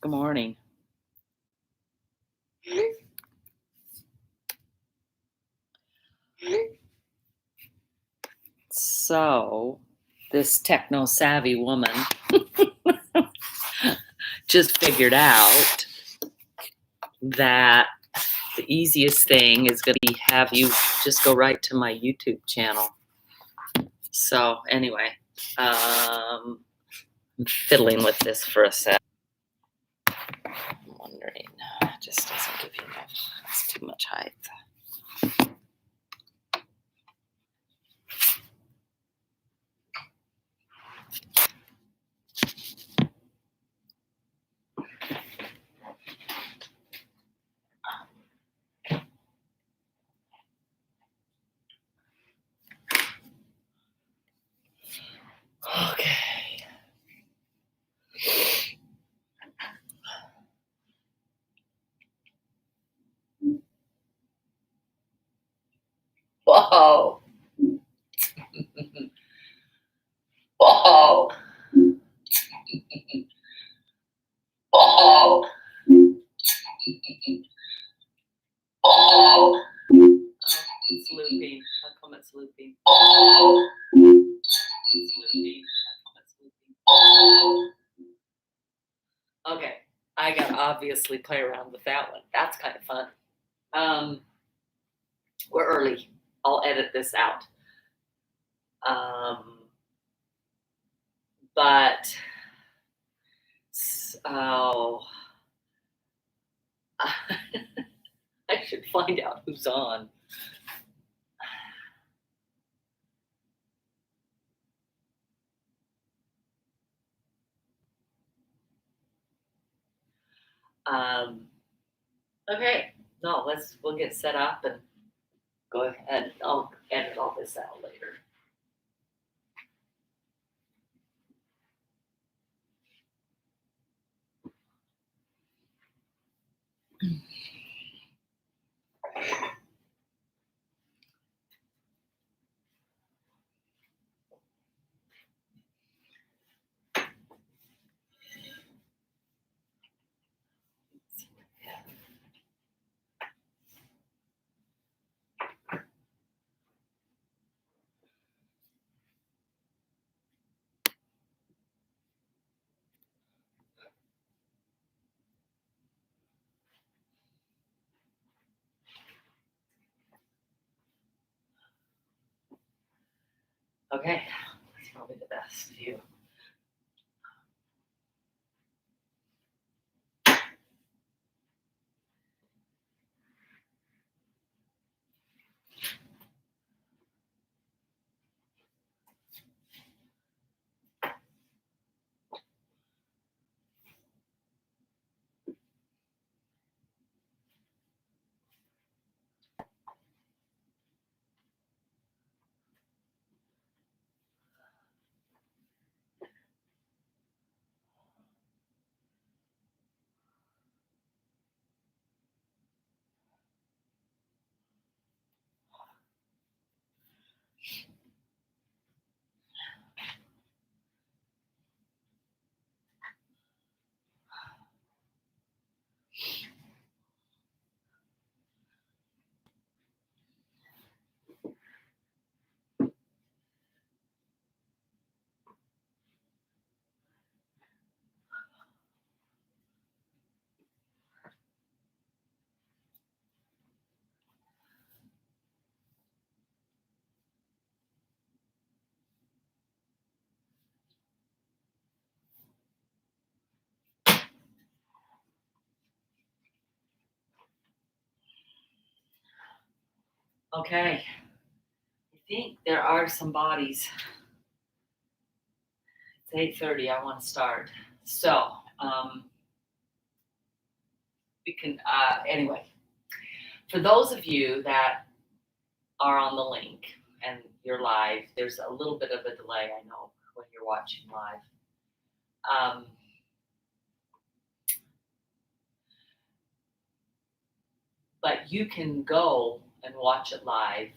Good morning. So, this techno savvy woman just figured out that the easiest thing is going to be have you just go right to my YouTube channel. So, anyway, I'm fiddling with this for a sec. I'm wondering, it just doesn't give you enough. It's too much height. Okay. Whoa. Whoa. Whoa. Oh, it's looping. How come it's looping? It's looping. How come it's looping? Okay, I gotta obviously play around with that one. That's kind of fun. We're early. I'll edit this out. But so I should find out who's on. Okay, no, we'll get set up and go ahead. I'll edit all this out later. Okay, that's probably the best view. Okay, I think there are some bodies. It's 8:30. I want to start. So we can anyway. For those of you that are on the link and you're live, there's a little bit of a delay. I know when you're watching live. But you can go and watch it live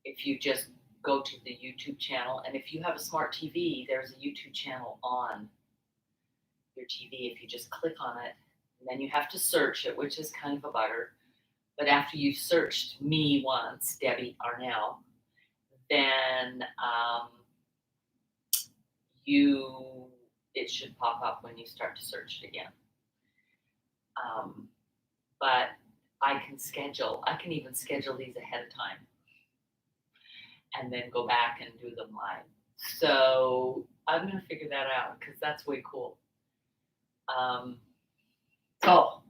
if you just go to the YouTube channel. And if you have a smart TV, there's a YouTube channel on your TV if you just click on it. And then you have to search it, which is kind of a bugger. But after you've searched me once, Debbie Arnell, then it should pop up when you start to search it again. But I can even schedule these ahead of time and then go back and do them live. So I'm going to figure that out because that's way cool. So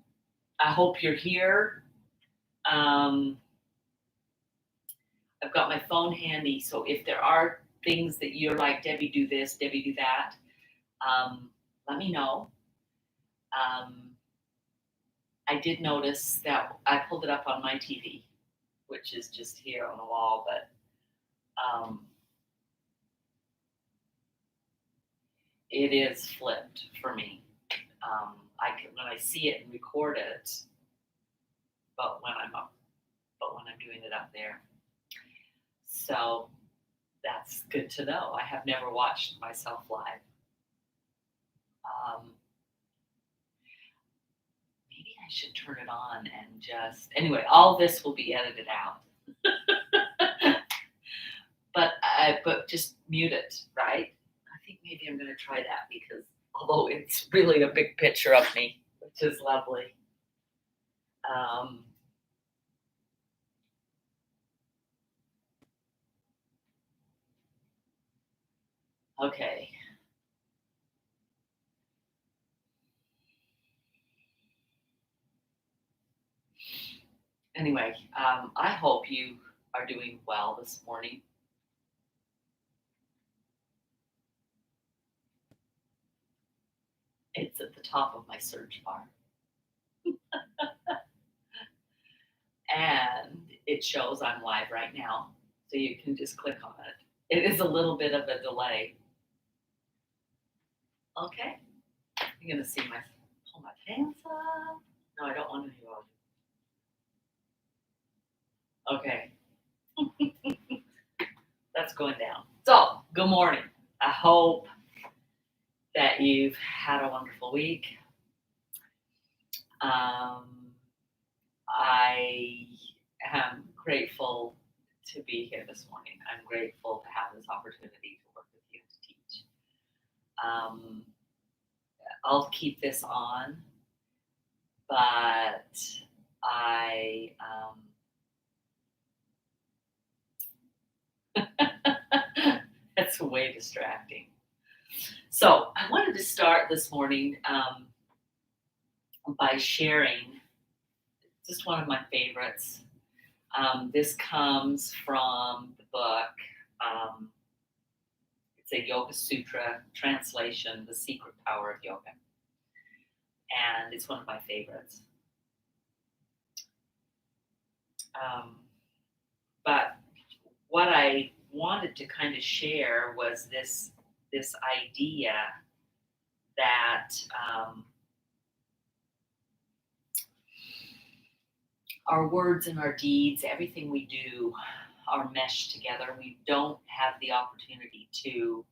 I hope you're here. I've got my phone handy, so if there are things that you're like, Debbie, do this, Debbie, do that, let me know. I did notice that I pulled it up on my TV, which is just here on the wall, but it is flipped for me. When I see it and record it, but when I'm doing it up there. So that's good to know. I have never watched myself live. Maybe I should turn it on and anyway, all this will be edited out. But just mute it, right? I think maybe I'm going to try that because although it's really a big picture of me, which is lovely. Okay. Anyway, I hope you are doing well this morning. It's at the top of my search bar. And it shows I'm live right now. So you can just click on it. It is a little bit of a delay. Okay. You're going to see pull my pants up. No, I don't want to do all. Okay. That's going down. So, good morning. I hope that you've had a wonderful week. I am grateful to be here this morning. I'm grateful to have this opportunity to work with you to teach. I'll keep this on, but that's way distracting. So I wanted to start this morning by sharing just one of my favorites. This comes from the book. It's a Yoga Sutra translation, The Secret Power of Yoga. And it's one of my favorites. But what I wanted to kind of share was this idea that our words and our deeds, everything we do, are meshed together. We don't have the opportunity to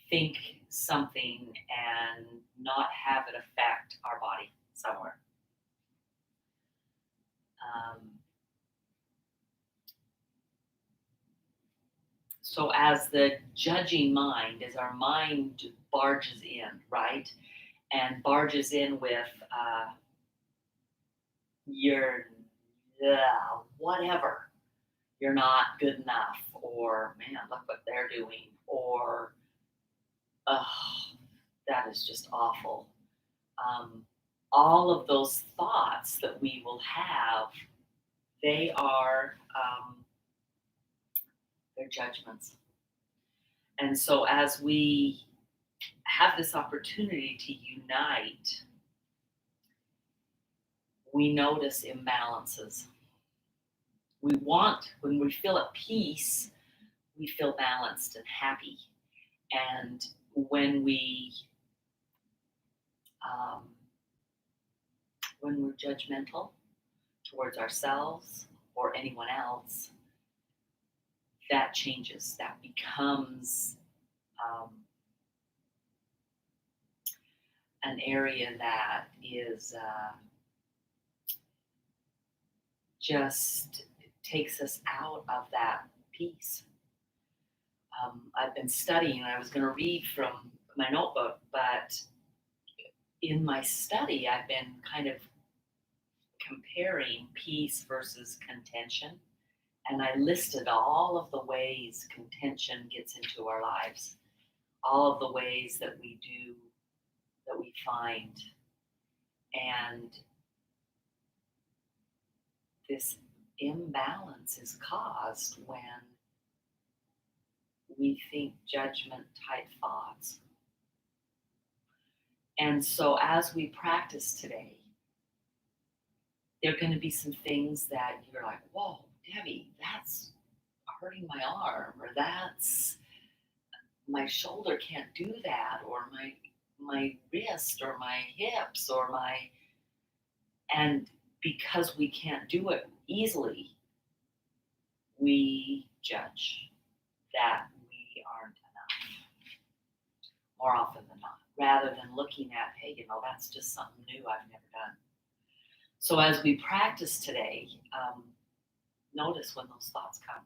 think something and not have it affect our body somewhere. So as the judging mind, as our mind barges in, right? And barges in with whatever. You're not good enough, or man, look what they're doing, or that is just awful. All of those thoughts that we will have, they are they're judgments. And so as we have this opportunity to unite, we notice imbalances. When we feel at peace, we feel balanced and happy. And when we're judgmental towards ourselves or anyone else, that changes. That becomes an area that is just takes us out of that peace. I've been studying, and I was going to read from my notebook, but in my study, I've been kind of comparing peace versus contention. And I listed all of the ways contention gets into our lives, all of the ways that we do, that we find. And this imbalance is caused when we think judgment type thoughts. And so as we practice today, there are going to be some things that you're like, whoa, Debbie, that's hurting my arm, or that's my shoulder can't do that, or my wrist, or my hips, or and because we can't do it easily, we judge that we aren't enough more often than not, rather than looking at, hey, that's just something new I've never done. So as we practice today, notice when those thoughts come.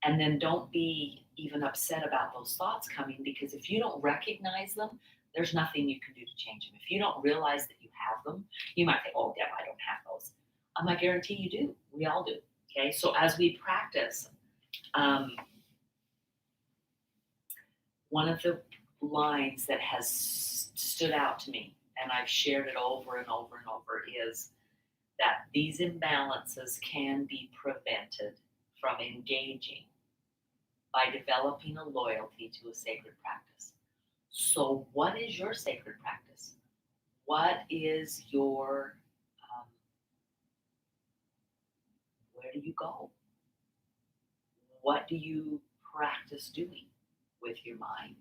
And then don't be even upset about those thoughts coming, because if you don't recognize them, there's nothing you can do to change them. If you don't realize that you have them, you might think, oh, Deb, I don't have those. I guarantee you do. We all do. Okay, so as we practice, one of the lines that has stood out to me, and I've shared it over and over and over, is that these imbalances can be prevented from engaging by developing a loyalty to a sacred practice. So what is your sacred practice? What is your, where do you go? What do you practice doing with your mind,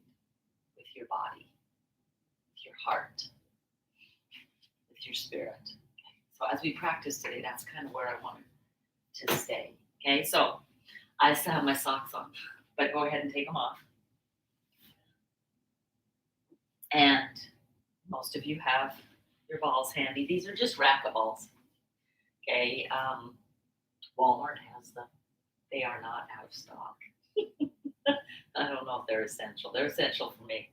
with your body, with your heart, with your spirit? So as we practice today, that's kind of where I wanted to stay. Okay, so I still have my socks on, but go ahead and take them off. And most of you have your balls handy. These are just racquetballs. Okay, Walmart has them. They are not out of stock. I don't know if they're essential. They're essential for me.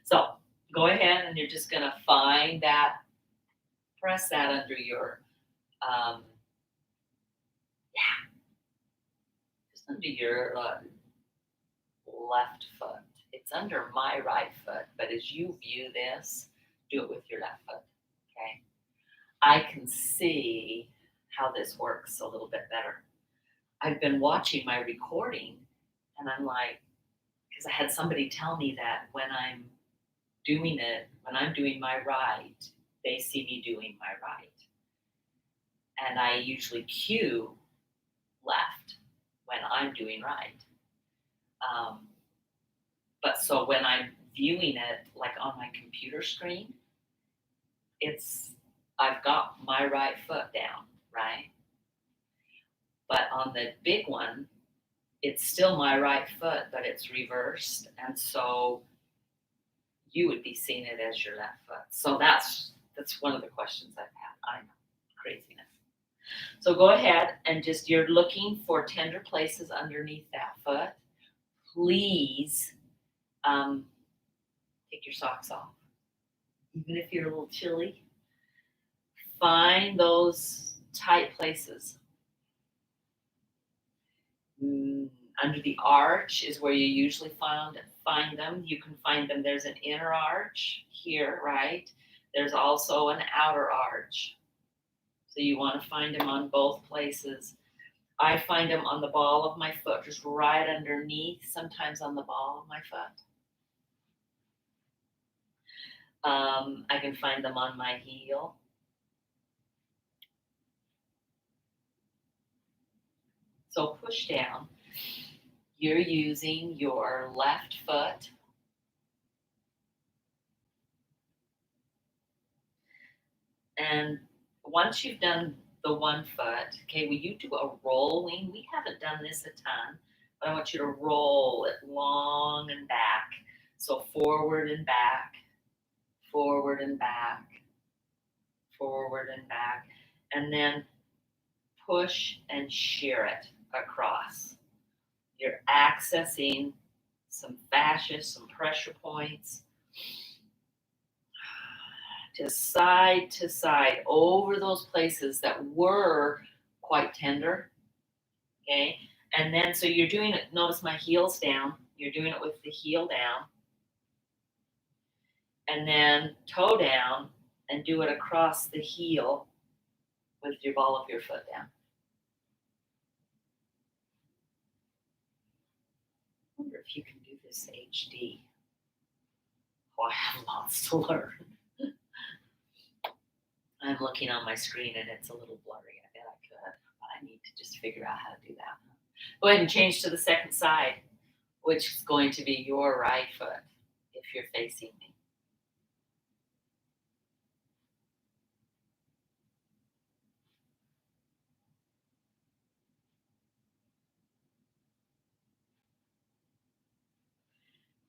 So go ahead, and you're just going to find that, press that under your, just under your left foot. It's under my right foot, but as you view this, do it with your left foot, okay? I can see how this works a little bit better. I've been watching my recording, and I'm like, because I had somebody tell me that when I'm doing it, when I'm doing my right, they see me doing my right. And I usually cue left when I'm doing right. But so when I'm viewing it, like on my computer screen, I've got my right foot down, right? But on the big one, it's still my right foot, but it's reversed. And so you would be seeing it as your left foot. So that's one of the questions I've had. I know, craziness. So go ahead and you're looking for tender places underneath that foot. Please take your socks off. Even if you're a little chilly, find those tight places. Under the arch is where you usually find them. You can find them. There's an inner arch here, right? There's also an outer arch. So you want to find them on both places. I find them on the ball of my foot, just right underneath, sometimes on the ball of my foot. I can find them on my heel. So push down. You're using your left foot. And once you've done the one foot, okay, will you do a rolling? We haven't done this a ton, but I want you to roll it long and back. So forward and back, forward and back, and then push and shear it across. You're accessing some fascia, some pressure points, just side to side over those places that were quite tender. Okay. And then, so you're doing it, notice my heel's down. You're doing it with the heel down. And then toe down and do it across the heel with your ball of your foot down. I wonder if you can do this HD. Oh, I have lots to learn. I'm looking on my screen and it's a little blurry. I bet I could, but I need to just figure out how to do that. Go ahead and change to the second side, which is going to be your right foot if you're facing me.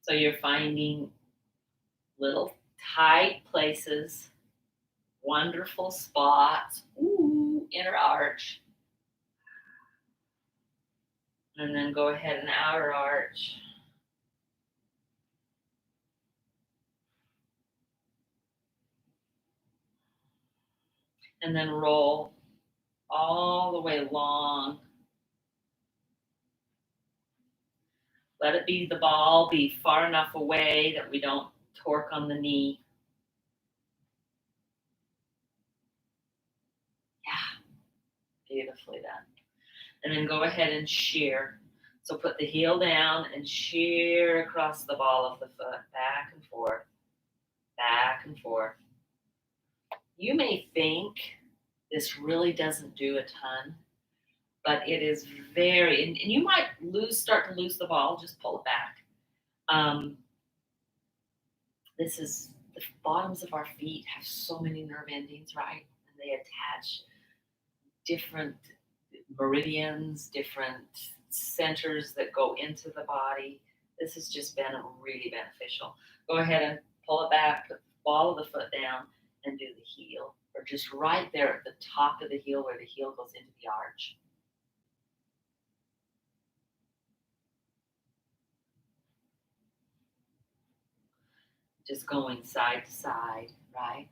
So you're finding little tight places, wonderful spots. Ooh, inner arch. And then go ahead and outer arch. And then roll all the way long. Let it be, the ball be far enough away that we don't torque on the knee. Yeah, beautifully done. And then go ahead and shear. So put the heel down and shear across the ball of the foot, back and forth, back and forth. You may think this really doesn't do a ton, but it is very, and you might start to lose the ball, just pull it back. This is, the bottoms of our feet have so many nerve endings, right? And they attach different meridians, different centers that go into the body. This has just been really beneficial. Go ahead and pull it back, put the ball of the foot down, and do the heel, or just right there at the top of the heel where the heel goes into the arch. Just going side to side, right?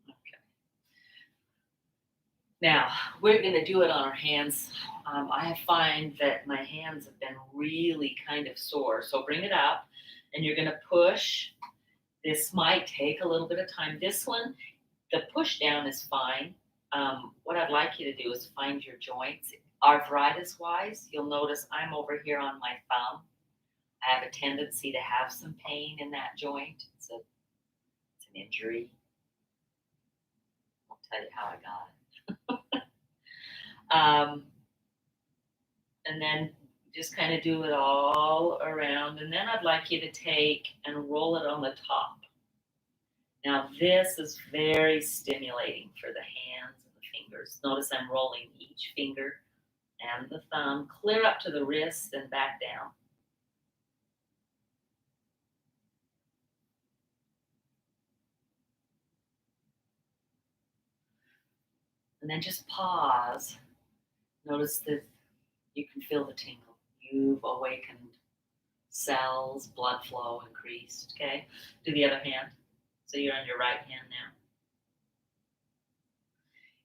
Okay. Now, we're going to do it on our hands. I find that my hands have been really kind of sore. So bring it up, and you're going to push. This might take a little bit of time. This one, the push down is fine. What I'd like you to do is find your joints. Arthritis wise, you'll notice I'm over here on my thumb. I have a tendency to have some pain in that joint. It's an injury. I'll tell you how I got it. And then just kind of do it all around. And then I'd like you to take and roll it on the top. Now this is very stimulating for the hands and the fingers. Notice I'm rolling each finger and the thumb clear up to the wrist and back down. And then just pause. Notice that you can feel the tingle. You've awakened cells, blood flow increased. Okay, do the other hand. So you're on your right hand now.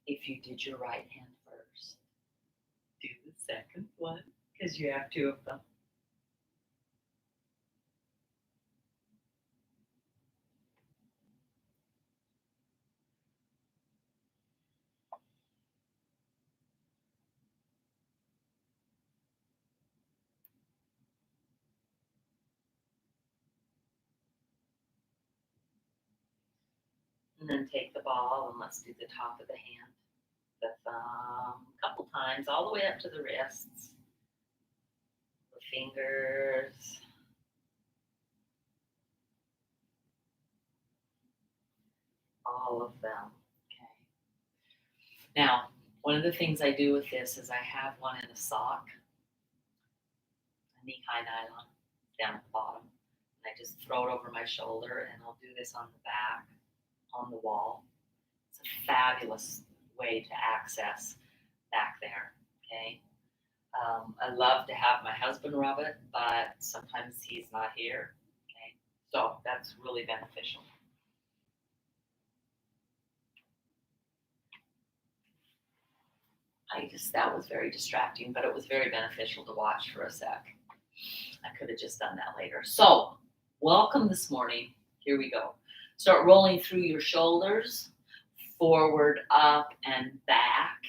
If you did your right hand first, do the second one because you have two of them. And then take the ball and let's do the top of the hand, the thumb, a couple times, all the way up to the wrists, the fingers. All of them. Okay. Now, one of the things I do with this is I have one in a sock. knee-high nylon down at the bottom. And I just throw it over my shoulder, and I'll do this on the back, on the wall. It's a fabulous way to access back there, okay? I love to have my husband rub it, but sometimes he's not here, okay? So that's really beneficial. That was very distracting, but it was very beneficial to watch for a sec. I could have just done that later. So, welcome this morning. Here we go. Start rolling through your shoulders, forward, up, and back,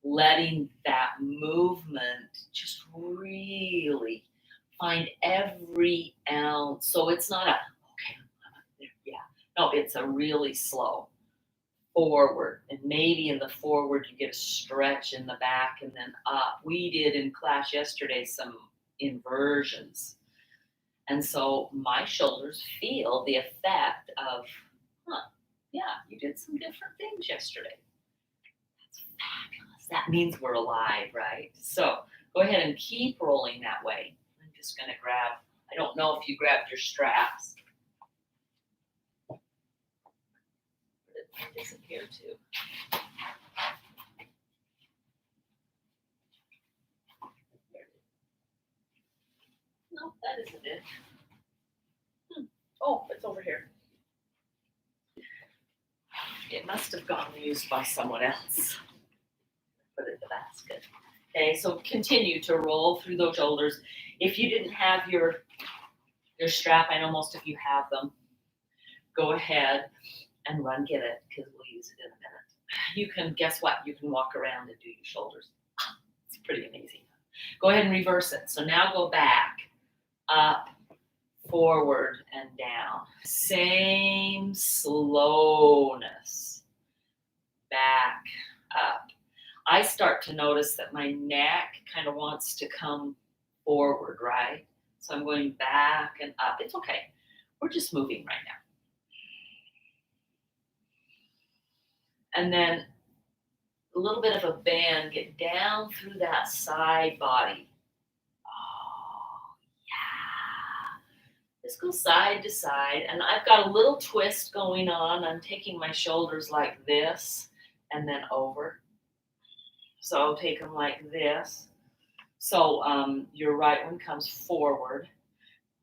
letting that movement just really find every ounce. So it's not a, okay, I'm up there. Yeah. No, it's a really slow forward, and maybe in the forward you get a stretch in the back and then up. We did in class yesterday some inversions, and so my shoulders feel the effect of, yeah, you did some different things yesterday. That's fabulous. That means we're alive, right? So go ahead and keep rolling that way. I'm just going to grab, I don't know if you grabbed your straps. Disappear too. No, that isn't it. Oh, it's over here. It must have gotten used by someone else. Put it in the basket. Okay, so continue to roll through those shoulders. If you didn't have your strap, I know most of you have them. Go ahead and run get it, because we'll use it in a minute. You can, guess what? You can walk around and do your shoulders. It's pretty amazing. Go ahead and reverse it. So now go back, up, forward, and down. Same slowness. Back, up. I start to notice that my neck kind of wants to come forward, right? So I'm going back and up. It's okay. We're just moving right now. And then a little bit of a bend, get down through that side body. Oh, yeah. Just go side to side. And I've got a little twist going on. I'm taking my shoulders like this and then over. So I'll take them like this. So your right one comes forward,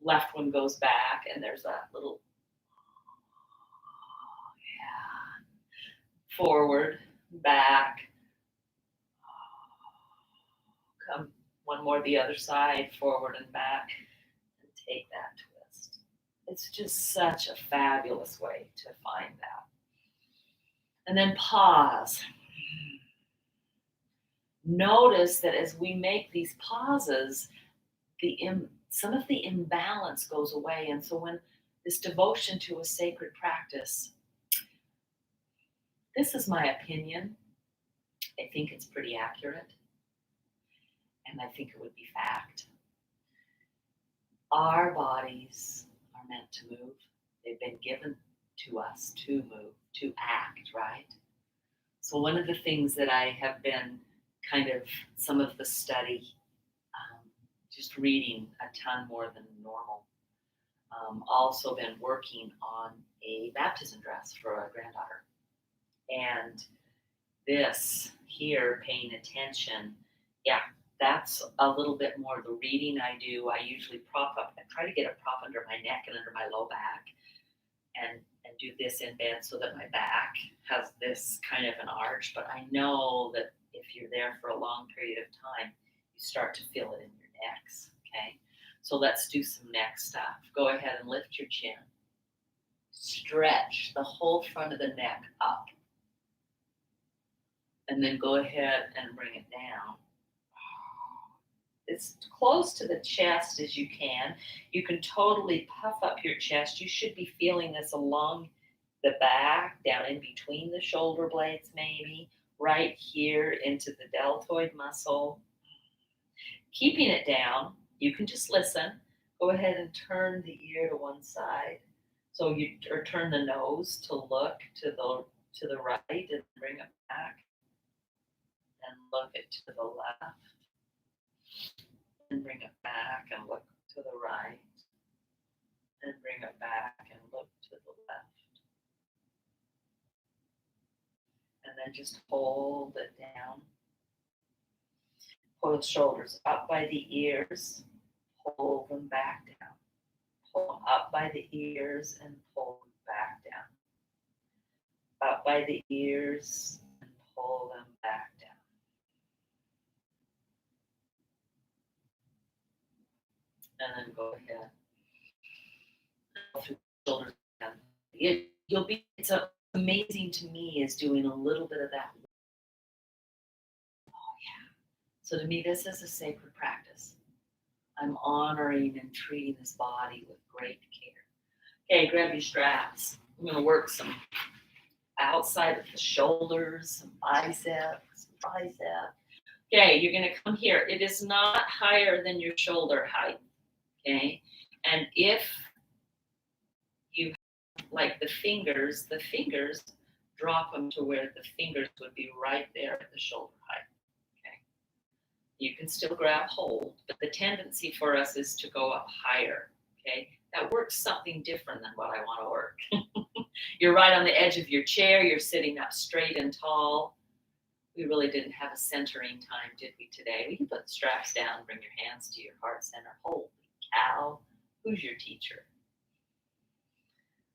left one goes back, and there's that little, yeah, forward, back, come one more the other side, forward and back, and take that twist. It's just such a fabulous way to find that. And then pause. Notice that as we make these pauses, some of the imbalance goes away. And so when this devotion to a sacred practice, this is my opinion. I think it's pretty accurate. And I think it would be fact. Our bodies are meant to move. They've been given to us to move, to act, right? So one of the things that I have been kind of some of the study, just reading a ton more than normal. Also been working on a baptism dress for a granddaughter. And this here, paying attention, yeah, that's a little bit more the reading I do. I usually prop up, I try to get a prop under my neck and under my low back and do this in bed so that my back has this kind of an arch. But I know that if you're there for a long period of time, you start to feel it in your necks, okay? So let's do some neck stuff. Go ahead and lift your chin. Stretch the whole front of the neck up. And then go ahead and bring it down. As close to the chest as you can. You can totally puff up your chest. You should be feeling this along the back, down in between the shoulder blades maybe, right here into the deltoid muscle. Keeping it down, you can just listen. Go ahead and turn the ear to one side. So or turn the nose to look to the right and bring it back. And look it to the left. and bring it back and look to the right, and bring it back and look to the left. And then just hold it down. Pull the shoulders up by the ears, pull them back down. Pull them up by the ears and pull them back down. Up by the ears and pull them back down. And then go ahead. Through the shoulders again. It's amazing to me is doing a little bit of that. Oh yeah. So to me, this is a sacred practice. I'm honoring and treating this body with great care. Okay, grab your straps. I'm going to work some outside of the shoulders, some biceps, tricep. Okay, you're going to come here. It is not higher than your shoulder height. Okay, and if you like the fingers drop them to where the fingers would be right there at the shoulder height. Okay, you can still grab hold, but the tendency for us is to go up higher. Okay, that works something different than what I want to work. You're right on the edge of your chair. You're sitting up straight and tall. We really didn't have a centering time, did we, today? We can put the straps down, bring your hands to your heart center. Holy cow, who's your teacher?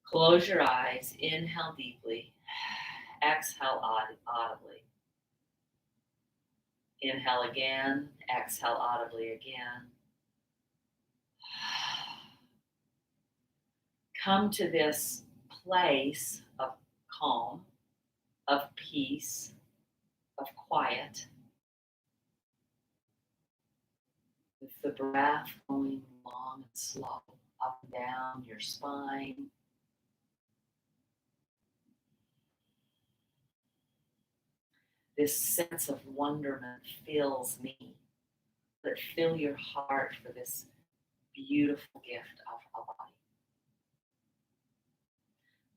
Close your eyes, inhale deeply, exhale audibly. Inhale again, exhale audibly again. Come to this place of calm, of peace, of quiet, with the breath going long and slow, up and down your spine. This sense of wonderment fills me. Let it fill your heart for this beautiful gift of a body.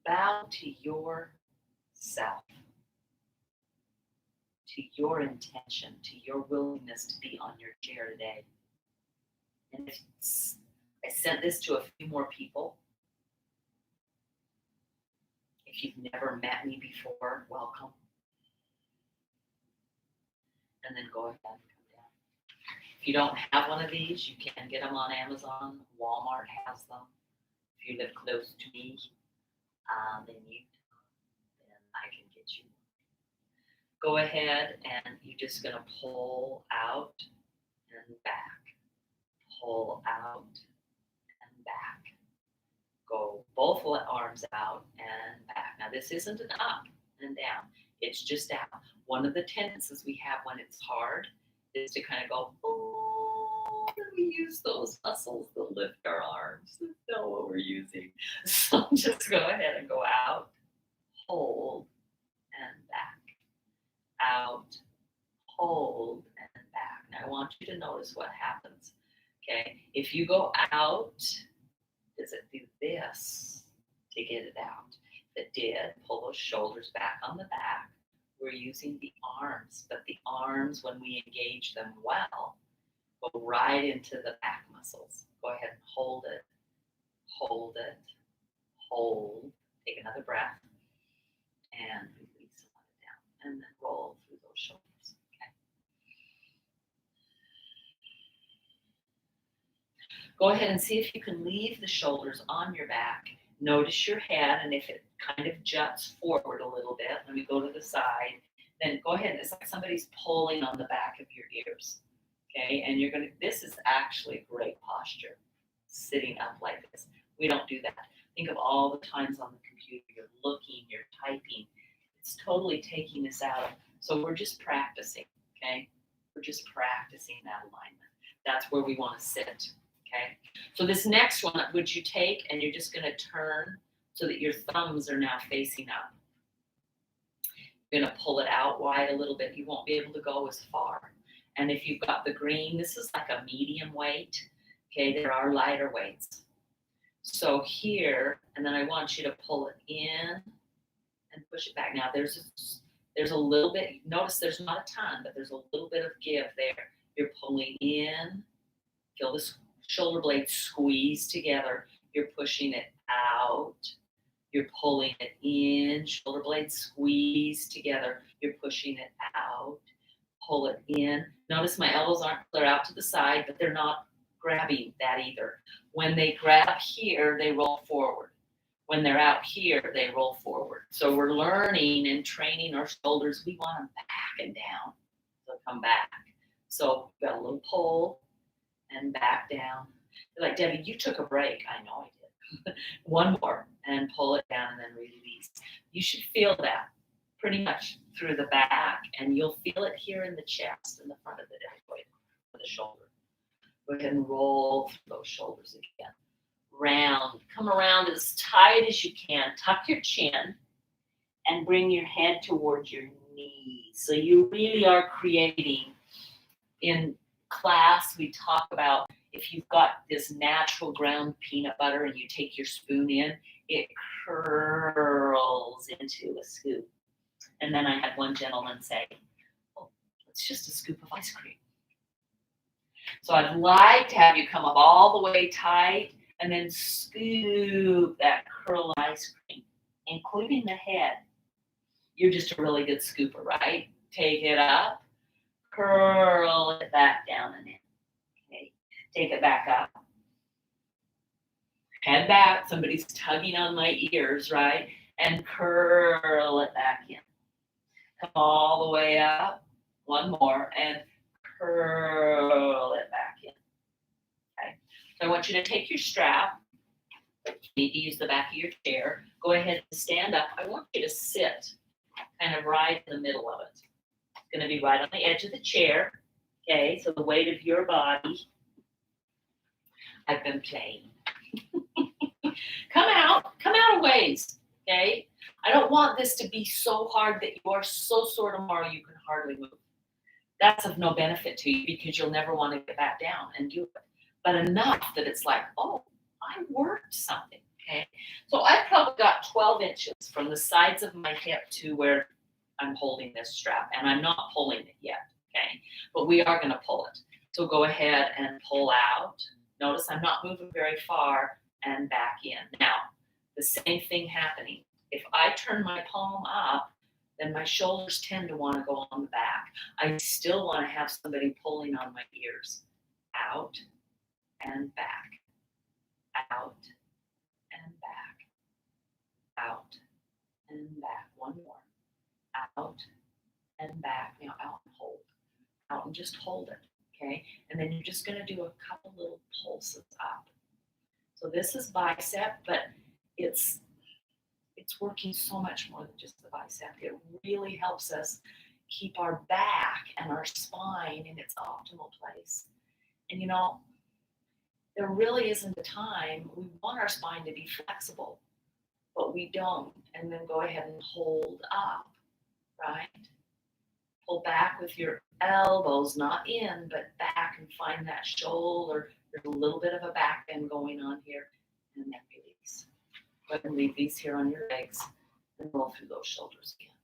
Bow to yourself, to your intention, to your willingness to be on your chair today. And I sent this to a few more people. If you've never met me before, welcome. And then go ahead and come down. If you don't have one of these, you can get them on Amazon. Walmart has them. If you live close to me, then I can get you. Go ahead and you're just going to pull out and back. Pull out and back. Go both arms out and back. Now this isn't an up and down. It's just down. One of the tendencies we have when it's hard is to kind of go, oh, and we use those muscles to lift our arms. That's not what we're using. So just go ahead and go out, hold, and back. Out, hold, and back. Now I want you to notice what happens. Okay, if you go out, does it do this to get it out? If it did, pull those shoulders back on the back. We're using the arms, but the arms, when we engage them well, go right into the back muscles. Go ahead and hold it, hold it, hold. Take another breath and release it down, and then roll through those shoulders. Okay. Go ahead and see if you can leave the shoulders on your back. Notice your head, and if it kind of juts forward a little bit, let me go to the side, then go ahead. It's like somebody's pulling on the back of your ears. Okay, and this is actually great posture, sitting up like this. We don't do that. Think of all the times on the computer, you're looking, you're typing. It's totally taking us out. So we're just practicing, okay? We're just practicing that alignment. That's where we want to sit, okay? So this next one, would you take, and you're just going to turn so that your thumbs are now facing up. You're going to pull it out wide a little bit. You won't be able to go as far. And if you've got the green, this is like a medium weight. Okay, there are lighter weights. So here, and then I want you to pull it in and push it back. Now there's a little bit, notice there's not a ton, but there's a little bit of give there. You're pulling in Feel the shoulder blades squeeze together. You're pushing it out. You're pulling it in. Shoulder blades squeeze together. You're pushing it out. Pull it in. Notice my elbows aren't clear out to the side, but they're not grabbing that either. When they grab here, they roll forward. When they're out here, they roll forward. So we're learning and training our shoulders. We want them back and down. So come back. So we've got a little pull and back down. You're like, Debbie, you took a break. I know I did. One more and pull it down and then release. You should feel that pretty much through the back, and you'll feel it here in the chest, in the front of the deltoid, the shoulder. Go ahead and roll through those shoulders again. Round. Come around as tight as you can. Tuck your chin and bring your head towards your knees. So you really are creating. In class, we talk about if you've got this natural ground peanut butter and you take your spoon in, it curls into a scoop. And then I had one gentleman say, oh, it's just a scoop of ice cream. So I'd like to have you come up all the way tight and then scoop that curl ice cream, including the head. You're just a really good scooper, right? Take it up, curl it back down and in. Okay, take it back up. Head back, somebody's tugging on my ears, right? And curl it back in. Come all the way up, one more, and curl it back in. Okay, so I want you to take your strap. You need to use the back of your chair. Go ahead and stand up. I want you to sit kind of right in the middle of it. It's going to be right on the edge of the chair. Okay, so the weight of your body. I've been playing. Come out a ways. Okay, I don't want this to be so hard that you are so sore tomorrow you can hardly move. That's of no benefit to you because you'll never want to get back down and do it. But enough that it's like, oh, I worked something. Okay, so I've probably got 12 inches from the sides of my hip to where I'm holding this strap, and I'm not pulling it yet. Okay, but we are going to pull it. So go ahead and pull out. Notice I'm not moving very far and back in. Now, the same thing happening. If I turn my palm up, then my shoulders tend to want to go on the back. I still want to have somebody pulling on my ears. Out and back. Out and back. Out and back. One more. Out and back. Now out and hold. Out and just hold it. Okay? And then you're just going to do a couple little pulses up. So this is bicep, but it's working so much more than just the bicep. It really helps us keep our back and our spine in its optimal place. And you know, there really isn't a time we want our spine to be flexible, but we don't. And then go ahead and hold up, right? Pull back with your elbows, not in, but back, and find that shoulder. There's a little bit of a back bend going on here, and then release. Go ahead and leave these here on your legs and roll through those shoulders again.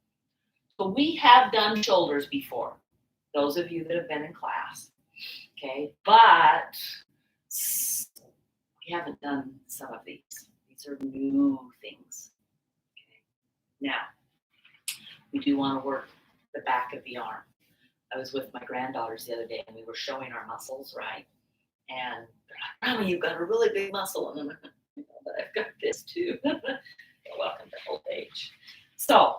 So we have done shoulders before, those of you that have been in class, okay? But we haven't done some of these. These are new things. Okay. Now, we do want to work the back of the arm. I was with my granddaughters the other day, and we were showing our muscles, right? And they're like, Mommy, you've got a really big muscle. And I'm like, but I've got this too. Welcome to old age. So,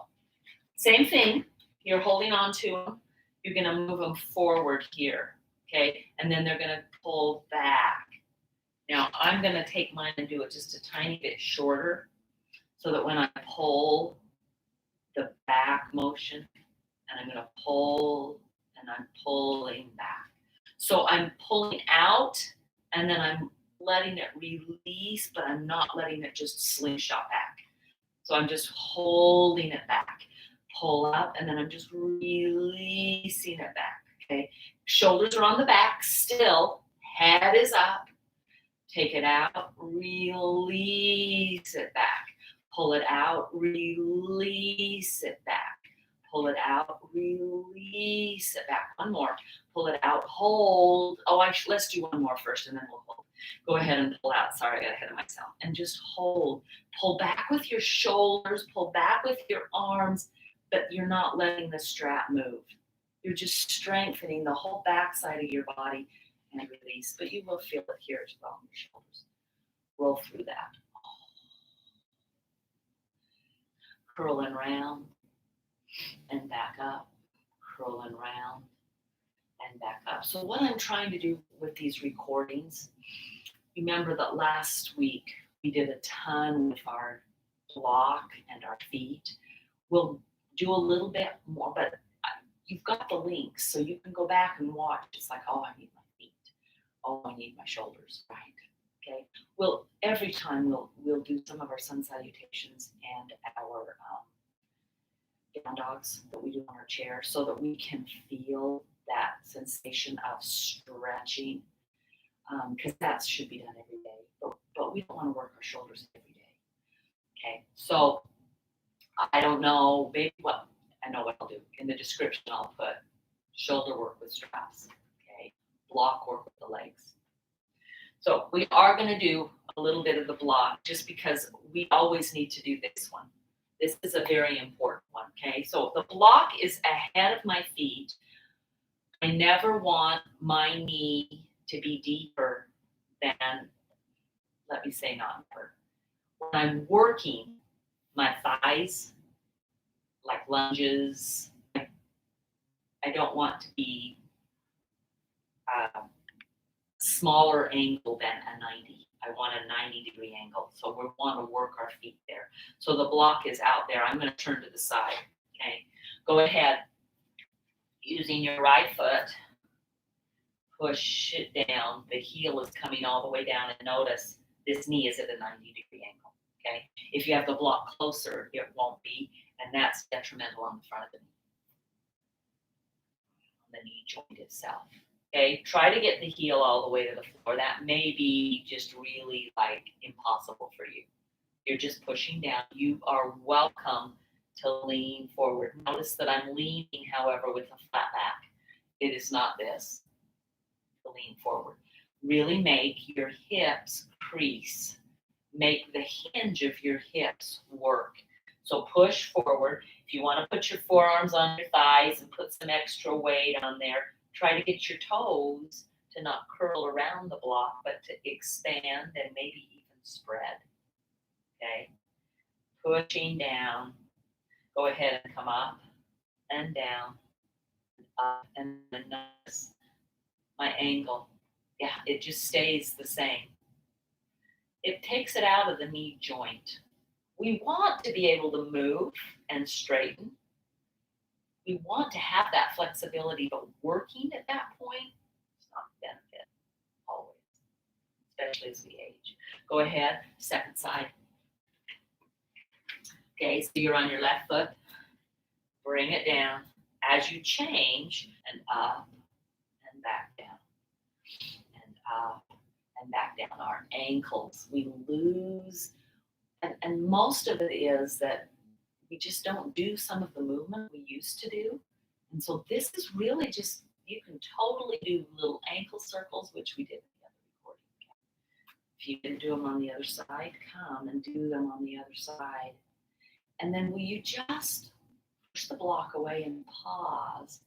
same thing. You're holding on to them. You're going to move them forward here, okay? And then they're going to pull back. Now, I'm going to take mine and do it just a tiny bit shorter so that when I pull the back motion, and I'm going to pull, and I'm pulling back. So I'm pulling out, and then I'm letting it release, but I'm not letting it just slingshot back. So I'm just holding it back. Pull up, and then I'm just releasing it back, okay? Shoulders are on the back still. Head is up. Take it out. Release it back. Pull it out. Release it back. pull it out, release it back. One more, pull it out, hold. Oh, let's do one more first and then we'll hold. Go ahead and pull out. Sorry, I got ahead of myself. And just hold. Pull back with your shoulders, pull back with your arms, but you're not letting the strap move. You're just strengthening the whole backside of your body and release, but you will feel it here as well in your shoulders. Roll through that. Curl and round and back up, curl and round and back up. So what I'm trying to do with these recordings, remember that last week we did a ton with our block and our feet. We'll do a little bit more, but you've got the links, so you can go back and watch. It's like, oh, I need my feet. Oh, I need my shoulders, right? Okay. Well, every time we'll do some of our sun salutations and our down dogs that we do on our chair, so that we can feel that sensation of stretching, because that should be done every day. But we don't want to work our shoulders every day. Okay. So I don't know, maybe what I know what I'll do. In the description, I'll put shoulder work with straps, okay? Block work with the legs. So we are going to do a little bit of the block just because we always need to do this one. This is a very important one, okay? So the block is ahead of my feet. I never want my knee to be deeper than, let me say not deeper. When I'm working my thighs, like lunges, I don't want to be smaller angle than a 90. I want a 90-degree angle. So we want to work our feet there. So the block is out there. I'm going to turn to the side. Okay. Go ahead. Using your right foot, push it down. The heel is coming all the way down. And notice this knee is at a 90-degree angle. Okay. If you have the block closer, it won't be. And that's detrimental on the front of the knee. On the knee joint itself. Okay, try to get the heel all the way to the floor. That may be just really like impossible for you. You're just pushing down. You are welcome to lean forward. Notice that I'm leaning, however, with a flat back. It is not this. To lean forward. Really make your hips crease. Make the hinge of your hips work. So push forward. If you want to put your forearms on your thighs and put some extra weight on there, try to get your toes to not curl around the block, but to expand and maybe even spread. Okay? Pushing down. Go ahead and come up and down, and up, and notice my angle. Yeah, it just stays the same. It takes it out of the knee joint. We want to be able to move and straighten. We want to have that flexibility, but working at that point is not a benefit always, especially as we age. Go ahead, second side. Okay, so you're on your left foot. Bring it down as you change, and up and back down, and up and back down. Our ankles, we lose, and most of it is that we just don't do some of the movement we used to do. And so this is really just, you can totally do little ankle circles, which we did in the other recording. If you didn't do them on the other side, come and do them on the other side. And then will you just push the block away and pause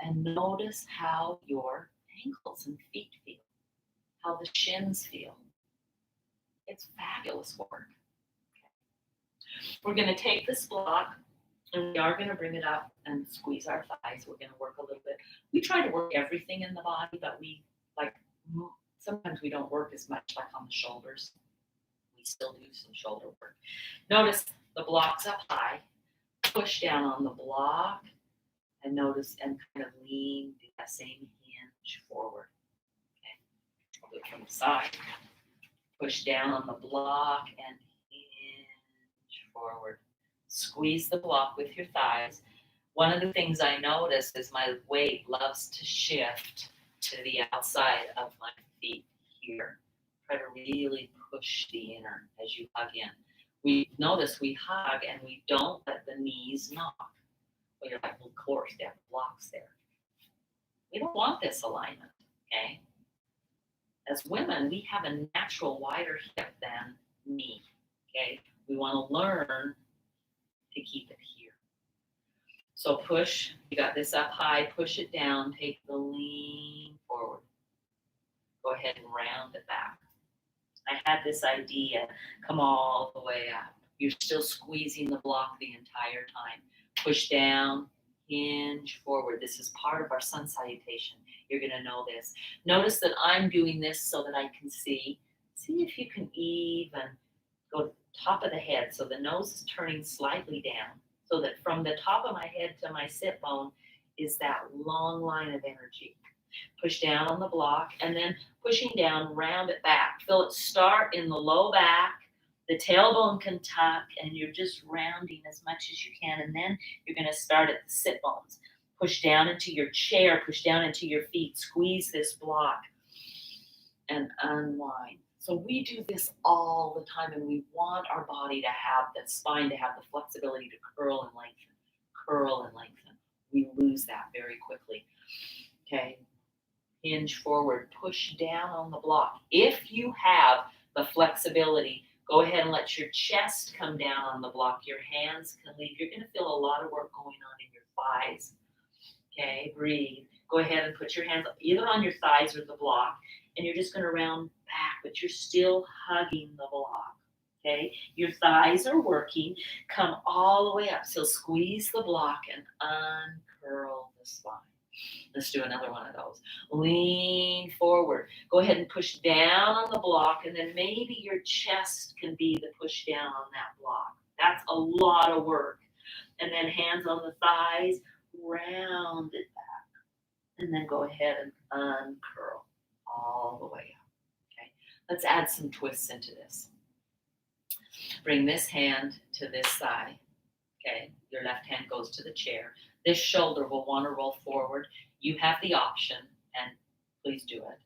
and notice how your ankles and feet feel, how the shins feel. It's fabulous work. We're going to take this block and we are going to bring it up and squeeze our thighs. We're going to work a little bit. We try to work everything in the body, but we sometimes we don't work as much like on the shoulders. We still do some shoulder work. Notice the block's up high. Push down on the block and notice and kind of lean, do that same hinge forward. Okay. I'll do it from the side. Push down on the block and forward. Squeeze the block with your thighs. One of the things I notice is my weight loves to shift to the outside of my feet here. Try to really push the inner as you hug in. We notice we hug and we don't let the knees knock. Well, you're like, well, of course, they have blocks there. We don't want this alignment, okay? As women, we have a natural wider hip than me, okay? We want to learn to keep it here. So push, you got this up high, push it down, take the lean forward. Go ahead and round it back. I had this idea, come all the way up. You're still squeezing the block the entire time. Push down, hinge forward. This is part of our sun salutation. You're gonna know this. Notice that I'm doing this so that I can see. See if you can even go top of the head. So the nose is turning slightly down so that from the top of my head to my sit bone is that long line of energy. Push down on the block and then pushing down, round it back. Feel it start in the low back. The tailbone can tuck and you're just rounding as much as you can. And then you're going to start at the sit bones. Push down into your chair, push down into your feet, squeeze this block and unwind. So we do this all the time and we want our body to have that spine to have the flexibility to curl and lengthen, curl and lengthen. We lose that very quickly. Okay. Hinge forward, push down on the block. If you have the flexibility, go ahead and let your chest come down on the block. Your hands can leave. You're going to feel a lot of work going on in your thighs. Okay, breathe. Go ahead and put your hands either on your thighs or the block, and you're just going to round back, but you're still hugging the block. Okay, your thighs are working. Come all the way up. So squeeze the block and uncurl the spine. Let's do another one of those. Lean forward. Go ahead and push down on the block, and then maybe your chest can be the push down on that block. That's a lot of work. And then hands on the thighs, round it back. And then go ahead and uncurl all the way up. Okay. Let's add some twists into this. Bring this hand to this side. Okay. Your left hand goes to the chair. This shoulder will want to roll forward. You have the option, and please do it,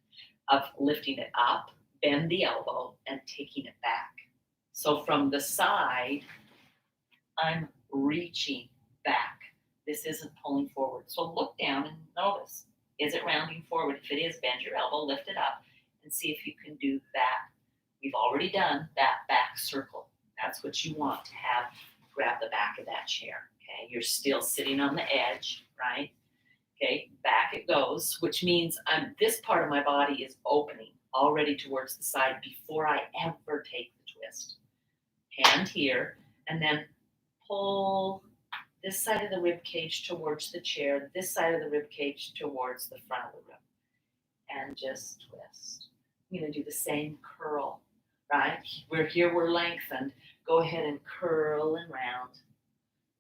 of lifting it up, bend the elbow, and taking it back. So from the side, I'm reaching back. This isn't pulling forward. So look down and notice, is it rounding forward? If it is, bend your elbow, lift it up, and see if you can do that. We've already done that back circle. That's what you want to have. Grab the back of that chair. Okay, you're still sitting on the edge, right? Okay, back it goes, which means this part of my body is opening already towards the side before I ever take the twist. Hand here, and then pull this side of the rib cage towards the chair, this side of the rib cage towards the front of the rib, and just twist. I'm going to do the same curl, right? We're lengthened. Go ahead and curl and round.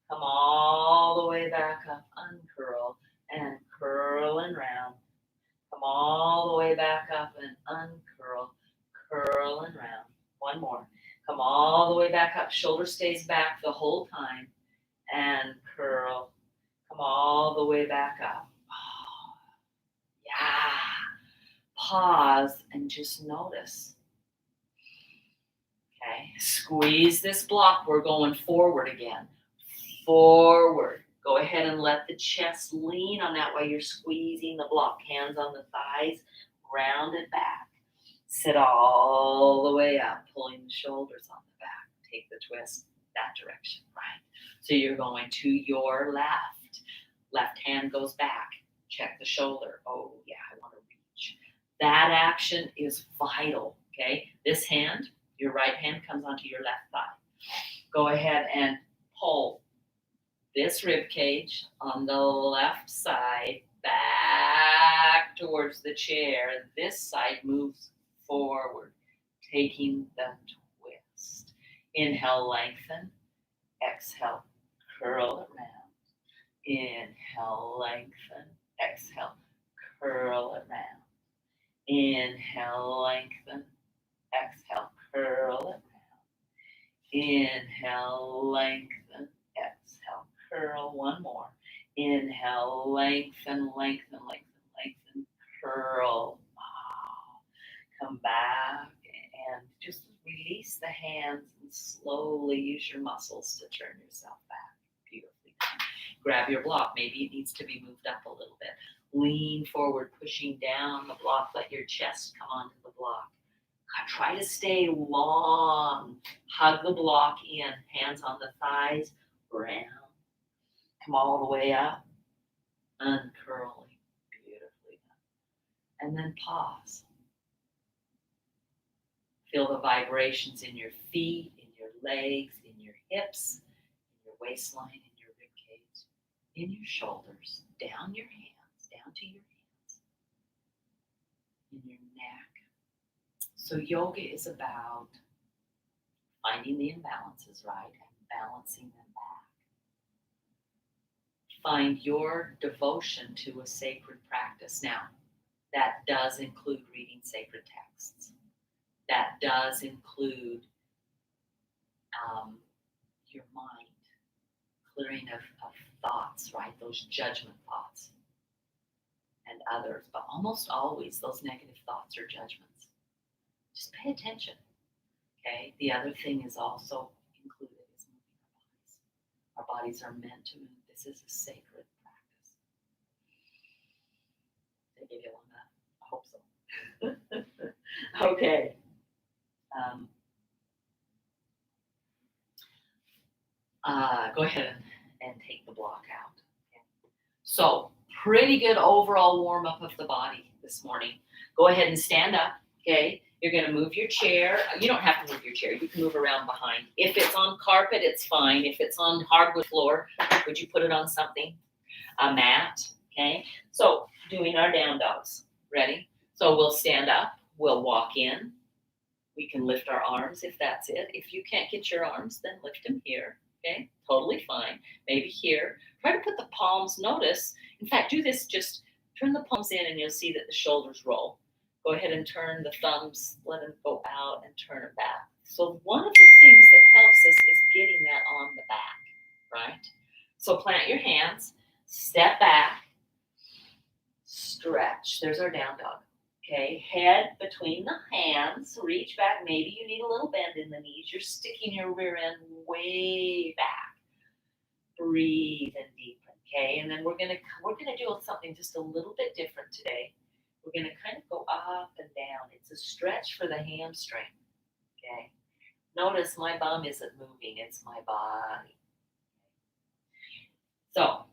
Come all the way back up, uncurl, and curl and round. Come all the way back up and uncurl, curl and round. One more. Come all the way back up. Shoulder stays back the whole time. And curl. Come all the way back up. Oh, yeah. Pause and just notice. Okay. Squeeze this block. We're going forward again. Forward. Go ahead and let the chest lean on that way. You're squeezing the block. Hands on the thighs. Round it back. Sit all the way up, pulling the shoulders on the back. Take the twist that direction, right? So you're going to your left. Left hand goes back. Check the shoulder. Oh, yeah, I want to reach. That action is vital, okay? This hand, your right hand comes onto your left thigh. Go ahead and pull this rib cage on the left side back towards the chair. This side moves forward, taking the twist. Inhale, lengthen. Exhale, curl it round. Inhale, lengthen. Exhale, curl it round. Inhale, lengthen. Exhale, curl it round. Inhale, lengthen. Exhale, curl. One more. Inhale, lengthen, lengthen, lengthen, lengthen, curl. Come back and just release the hands and slowly use your muscles to turn yourself back. Beautifully done. grab your block. Maybe it needs to be moved up a little bit. Lean forward, pushing down the block. Let your chest come onto the block. Try to stay long. Hug the block in. Hands on the thighs. Round. Come all the way up. Uncurling. Beautifully done. And then pause. Feel the vibrations in your feet, in your legs, in your hips, in your waistline, in your rib cage, in your shoulders, down your hands, down to your hands, in your neck. So yoga is about finding the imbalances, right, and balancing them back. Find your devotion to a sacred practice. Now, that does include reading sacred texts. That does include your mind, clearing of thoughts, right? Those judgment thoughts and others. But almost always those negative thoughts are judgments. Just pay attention, okay? The other thing is also included is moving our bodies. Our bodies are meant to move. This is a sacred practice. Did I give you long enough? I hope so. Okay. Go ahead and take the block out. Okay. So, pretty good overall warm up of the body this morning. Go ahead and stand up, okay? You're going to move your chair. You don't have to move your chair. You can move around behind. If it's on carpet, it's fine. If it's on hardwood floor, would you put it on something? A mat, okay? So, doing our down dogs. Ready? So, we'll stand up. We'll walk in. We can lift our arms if that's it. If you can't get your arms, then lift them here. Okay, totally fine. Maybe here. Try to put the palms, notice. In fact, do this, just turn the palms in and you'll see that the shoulders roll. Go ahead and turn the thumbs, let them go out and turn it back. So one of the things that helps us is getting that on the back, right? So plant your hands, step back, stretch. There's our down dog. Okay, head between the hands, reach back. Maybe you need a little bend in the knees. You're sticking your rear end way back. Breathe and deepen, okay? And then we're gonna do something just a little bit different today. We're gonna kind of go up and down. It's a stretch for the hamstring, okay? Notice my bum isn't moving, it's my body. So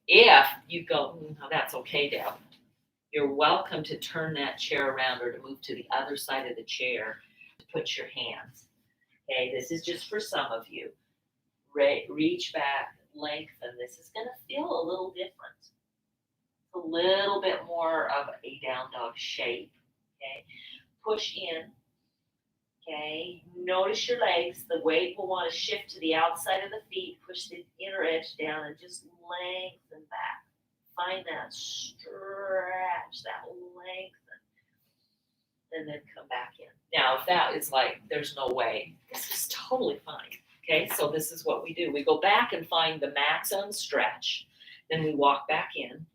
if you go, oh, that's okay, Deb. You're welcome to turn that chair around or to move to the other side of the chair to put your hands. Okay, this is just for some of you. Reach back, lengthen. This is going to feel a little different. It's a little bit more of a down dog shape. Okay, push in. Okay, notice your legs. The weight will want to shift to the outside of the feet. Push the inner edge down and just lengthen back. Find that stretch, that lengthen, and then come back in. Now, if that is like, there's no way, this is totally fine. Okay, so this is what we do. We go back and find the maximum stretch. Then we walk back in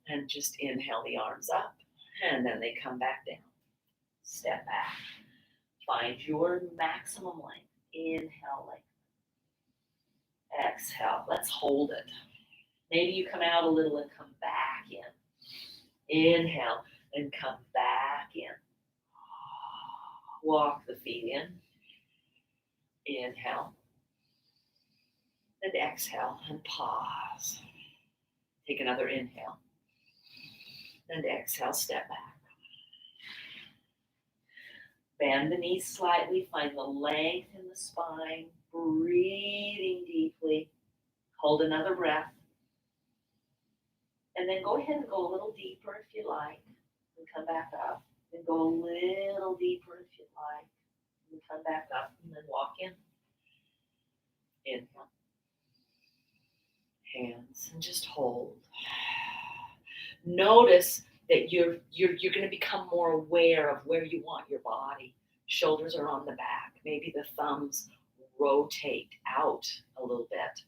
and just inhale the arms up. And then they come back down. Step back. Find your maximum length. Inhale, length. Exhale. Let's hold it. Maybe you come out a little and come back in. Inhale and come back in. Walk the feet in. Inhale. And exhale and pause. Take another inhale. And exhale, step back. Bend the knees slightly. Find the length in the spine. Breathing deeply. Hold another breath. And then go ahead and go a little deeper if you like. And come back up. Then go a little deeper if you like. And come back up. And then walk in. Inhale. Hands. And just hold. Notice that you're going to become more aware of where you want your body. Shoulders are on the back. Maybe the thumbs rotate out a little bit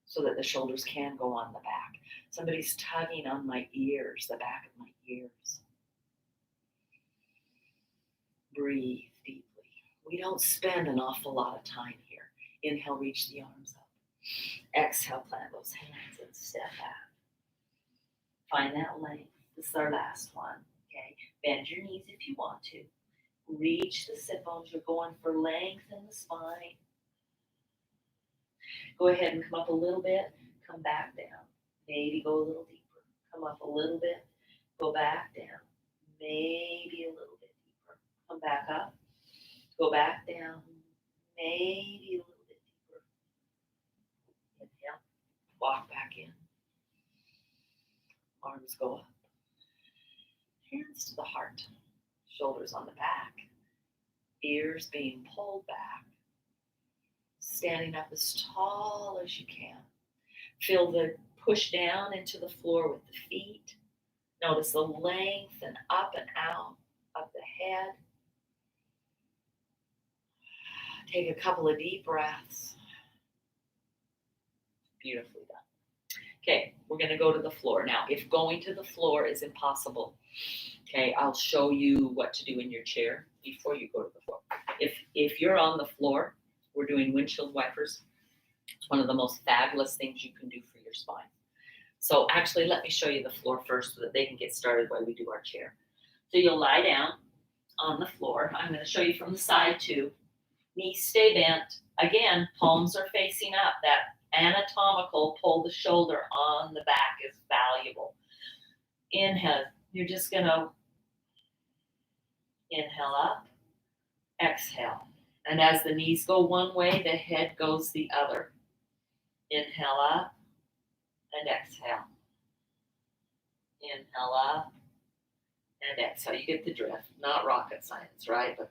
so that the shoulders can go on the back. Somebody's tugging on my ears, the back of my ears. Breathe deeply. We don't spend an awful lot of time here. Inhale, reach the arms up. Exhale, plant those hands and step back. Find that length. This is our last one. Okay. Bend your knees if you want to. Reach the sit bones. You're going for length in the spine. Go ahead and come up a little bit. Come back down. Maybe go a little deeper. Come up a little bit. Go back down. Maybe a little bit deeper. Come back up. Go back down. Maybe a little bit deeper. Inhale. Walk back in. Arms go up. Hands to the heart. Shoulders on the back. Ears being pulled back. Standing up as tall as you can. Feel the push down into the floor with the feet. Notice the length and up and out of the head. Take a couple of deep breaths. Beautifully done. Okay, we're going to go to the floor. Now, if going to the floor is impossible, okay, I'll show you what to do in your chair before you go to the floor. If you're on the floor, we're doing windshield wipers. It's one of the most fabulous things you can do for your spine. So actually, let me show you the floor first so that they can get started while we do our chair. So you'll lie down on the floor. I'm going to show you from the side too. Knees stay bent. Again, palms are facing up. That anatomical pull the shoulder on the back is valuable. Inhale. You're just going to inhale up, exhale. And as the knees go one way, the head goes the other. Inhale up and exhale. Inhale up and exhale. You get the drift. Not rocket science, right? But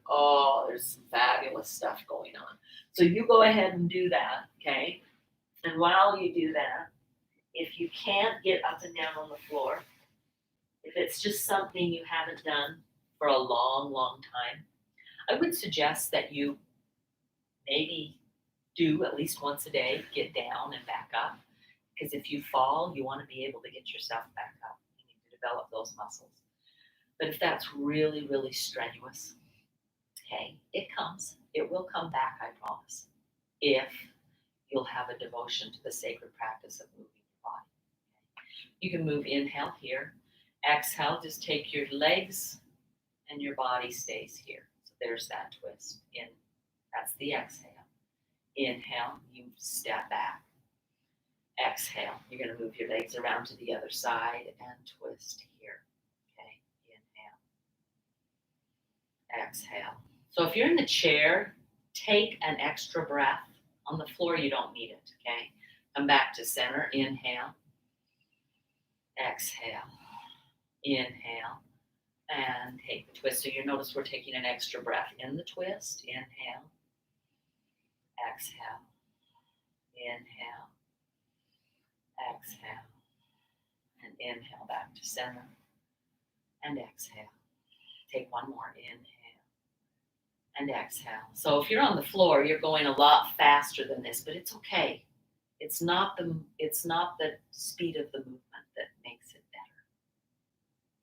there's some fabulous stuff going on. So you go ahead and do that, okay? And while you do that, if you can't get up and down on the floor, if it's just something you haven't done for a long, long time, I would suggest that you maybe do at least once a day, get down and back up. Because if you fall, you want to be able to get yourself back up. You need to develop those muscles. But if that's really, really strenuous, okay, it comes. It will come back, I promise, if you'll have a devotion to the sacred practice of moving your body. You can move, inhale here. Exhale, just take your legs and your body stays here. So there's that twist. That's the exhale. Inhale, you step back. Exhale, you're going to move your legs around to the other side and twist here. Okay, inhale. Exhale. So if you're in the chair, take an extra breath. On the floor, you don't need it, okay? Come back to center. Inhale. Exhale. Inhale. And take the twist. So you notice we're taking an extra breath in the twist. Inhale. Exhale. Inhale. Exhale. And inhale back to center. And exhale. Take one more. Inhale. And exhale. So if you're on the floor, you're going a lot faster than this, but it's okay. It's not the speed of the movement that makes it better.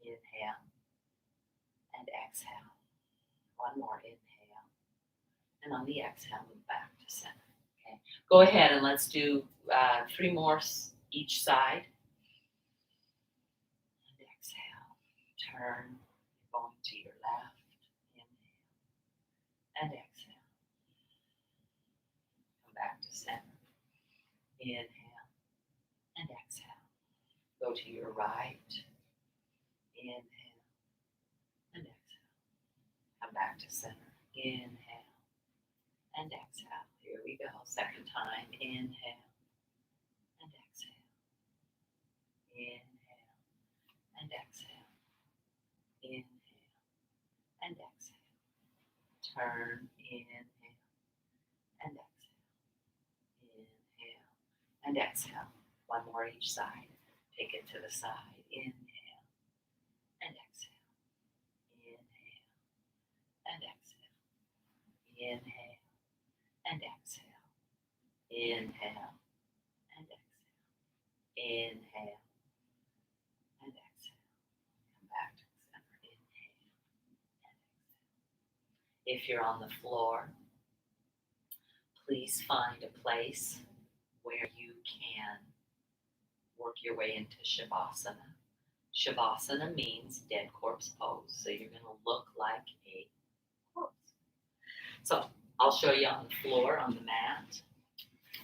Inhale and exhale. One more inhale. And on the exhale, move back to center. Okay. Go ahead and let's do 3 more each side. And exhale. Turn. You're going to your left. And exhale. Come back to center. Inhale and exhale. Go to your right. Inhale and exhale. Come back to center. Inhale and exhale. Here we go. Second time. Inhale and exhale. Inhale and exhale. Inhale and exhale. Turn, inhale, and exhale. Inhale, and exhale. One more each side. Take it to the side. Inhale, and exhale. Inhale, and exhale. Inhale, and exhale. Inhale, and exhale. Inhale, and exhale. Come back to the center. Inhale, and exhale. If you're on the floor, please find a place where can work your way into Shavasana. Shavasana means dead corpse pose, so you're going to look like a corpse. So I'll show you on the floor, on the mat.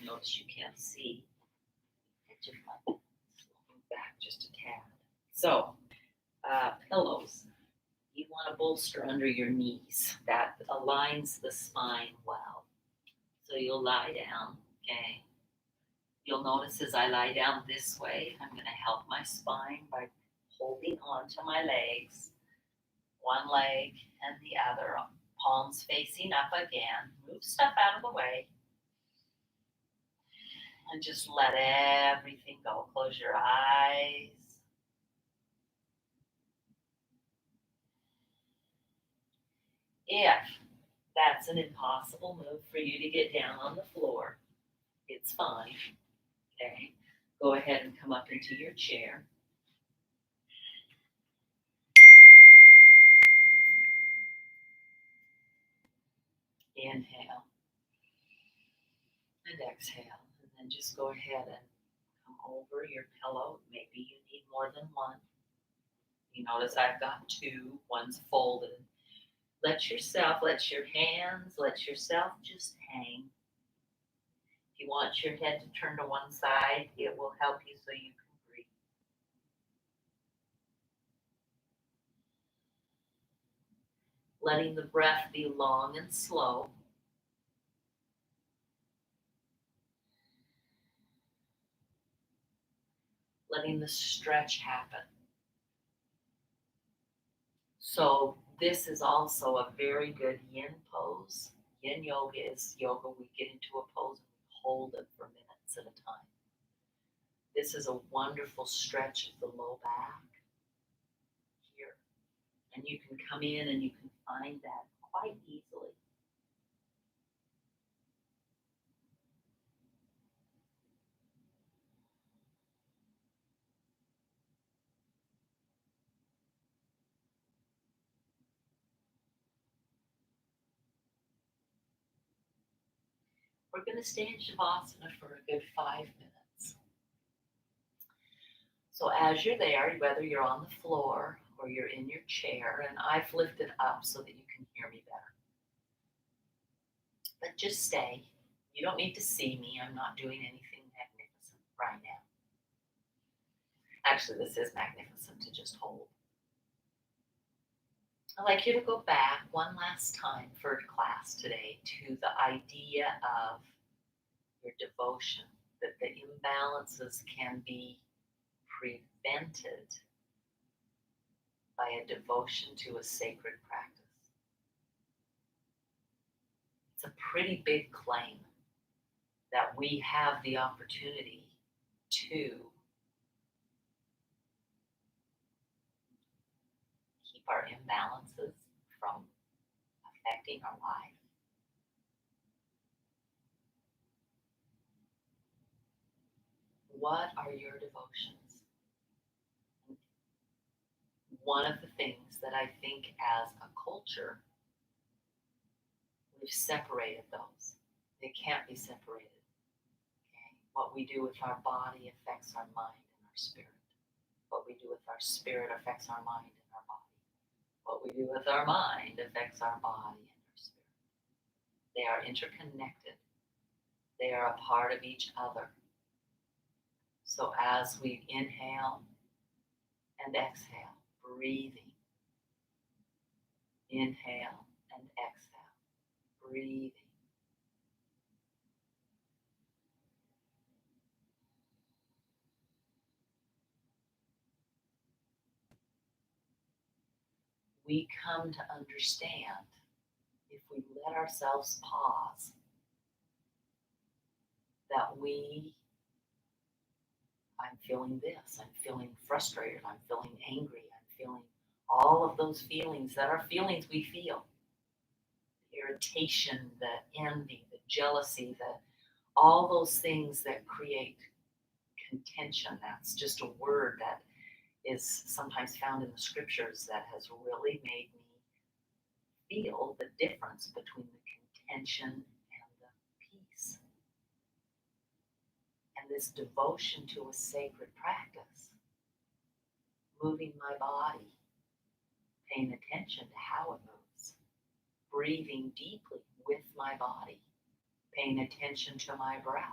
Notice you can't see. Back just a tad. So, pillows. You want to bolster under your knees. That aligns the spine well. So you'll lie down, okay? You'll notice as I lie down this way, I'm going to help my spine by holding on to my legs, one leg and the other, palms facing up again. Move stuff out of the way. And just let everything go. Close your eyes. If that's an impossible move for you to get down on the floor, it's fine. Okay, go ahead and come up into your chair. Inhale and exhale, and then just go ahead and come over your pillow. Maybe you need more than one. You notice I've got two, one's folded. Let your hands, let yourself just hang. If you want your head to turn to one side, it will help you so you can breathe. Letting the breath be long and slow. Letting the stretch happen. So this is also a very good yin pose. Yin yoga is yoga. We get into a pose and we hold it for minutes at a time. This is a wonderful stretch of the low back here. And you can come in and you can find that quite easily. We're going to stay in Shavasana for a good 5 minutes. So as you're there, whether you're on the floor or you're in your chair, and I've lifted up so that you can hear me better. But just stay. You don't need to see me. I'm not doing anything magnificent right now. Actually, this is magnificent to just hold. I'd like you to go back one last time for class today to the idea of your devotion, that the imbalances can be prevented by a devotion to a sacred practice. It's a pretty big claim that we have the opportunity to keep our imbalances from affecting our life. What are your devotions? One of the things that I think as a culture, we've separated those. They can't be separated. Okay? What we do with our body affects our mind and our spirit. What we do with our spirit affects our mind and our body. What we do with our mind affects our body and our spirit. They are interconnected. They are a part of each other. So as we inhale and exhale, breathing. Inhale and exhale, breathing. We come to understand, if we let ourselves pause, that I'm feeling this, I'm feeling frustrated, I'm feeling angry, I'm feeling all of those feelings that are feelings we feel. The irritation, the envy, the jealousy, all those things that create contention. That's just a word that is sometimes found in the scriptures that has really made me feel the difference between the contention and the peace. and this devotion to a sacred practice. Moving my body, paying attention to how it moves, breathing deeply with my body, paying attention to my breath,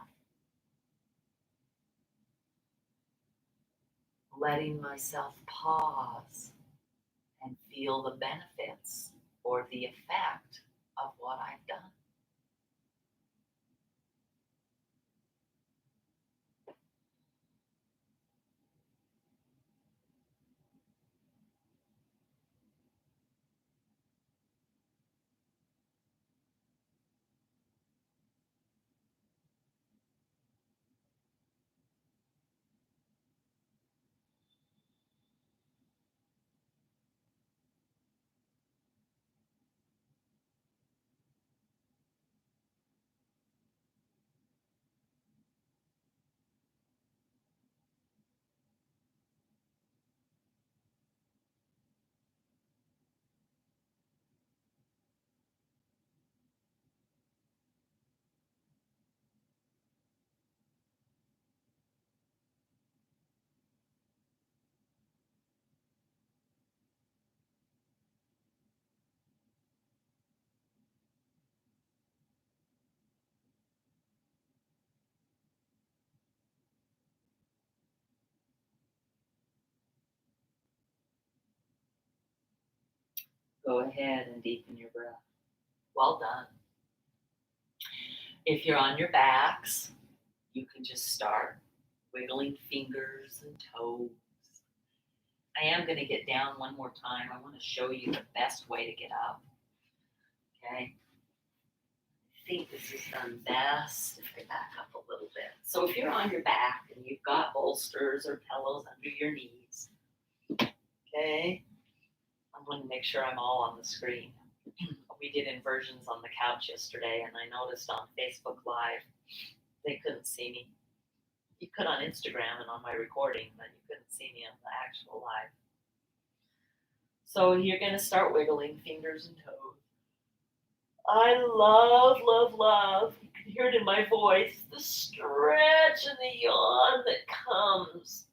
letting myself pause and feel the benefits or the effect of what I've done. Go ahead and deepen your breath. Well done. If you're on your backs, you can just start wiggling fingers and toes. I am going to get down one more time. I want to show you the best way to get up. Okay? I think this is done best if I back up a little bit. So if you're on your back and you've got bolsters or pillows under your knees, okay? I'm going to make sure I'm all on the screen. We did inversions on the couch yesterday, and I noticed on Facebook Live they couldn't see me. You could on Instagram and on my recording, but you couldn't see me on the actual live. So you're going to start wiggling fingers and toes. I love, love, love, you can hear it in my voice, the stretch and the yawn that comes.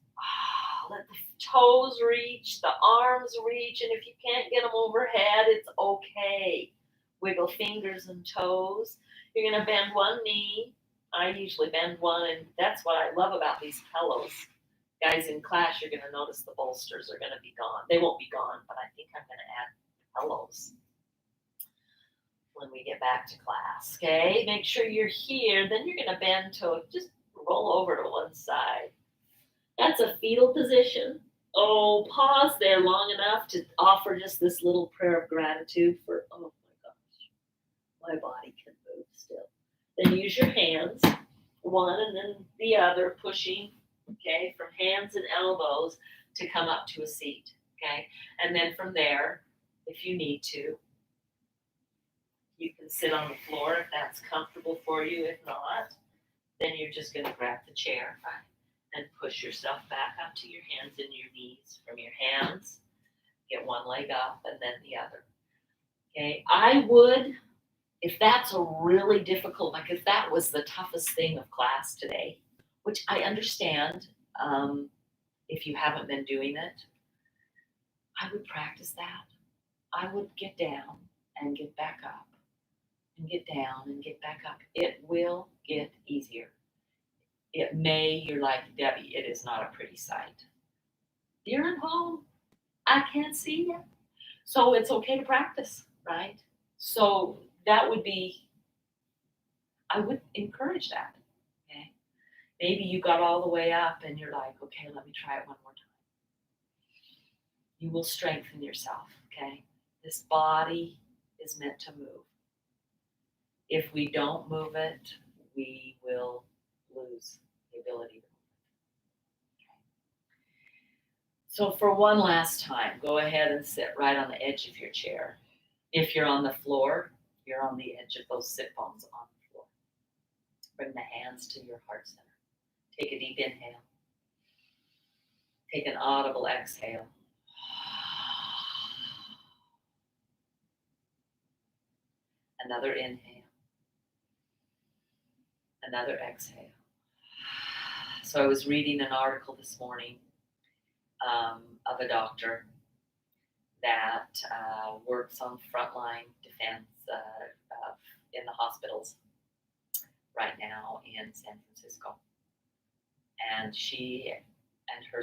Let the toes reach, the arms reach, and if you can't get them overhead, it's okay. Wiggle fingers and toes. You're going to bend one knee. I usually bend one, and that's what I love about these pillows. Guys, in class, you're going to notice the bolsters are going to be gone. They won't be gone, but I think I'm going to add pillows when we get back to class, okay? Make sure you're here. Then you're going to bend to just roll over to one side. That's a fetal position. Oh, pause there long enough to offer just this little prayer of gratitude for, oh my gosh, my body can move still. Then use your hands, one and then the other, pushing, okay, from hands and elbows to come up to a seat, okay? And then from there, if you need to, you can sit on the floor if that's comfortable for you. If not, then you're just going to grab the chair and push yourself back up to your hands and your knees. From your hands, get one leg up and then the other. Okay, I would, if that's a really difficult, like if that was the toughest thing of class today, which I understand if you haven't been doing it, I would practice that. I would get down and get back up and get down and get back up. It will get easier. You're like, Debbie, it is not a pretty sight. You're at home. I can't see you. So it's okay to practice, right? So that would be, I would encourage that, okay? Maybe you got all the way up and you're like, okay, let me try it one more time. You will strengthen yourself, okay? This body is meant to move. If we don't move it, we will lose the ability to move it. Okay. So for one last time, go ahead and sit right on the edge of your chair. If you're on the floor, you're on the edge of those sit bones on the floor. Bring the hands to your heart center. Take a deep inhale. Take an audible exhale. Another inhale. Another exhale. So I was reading an article this morning of a doctor that works on frontline defense in the hospitals right now in San Francisco. And she and her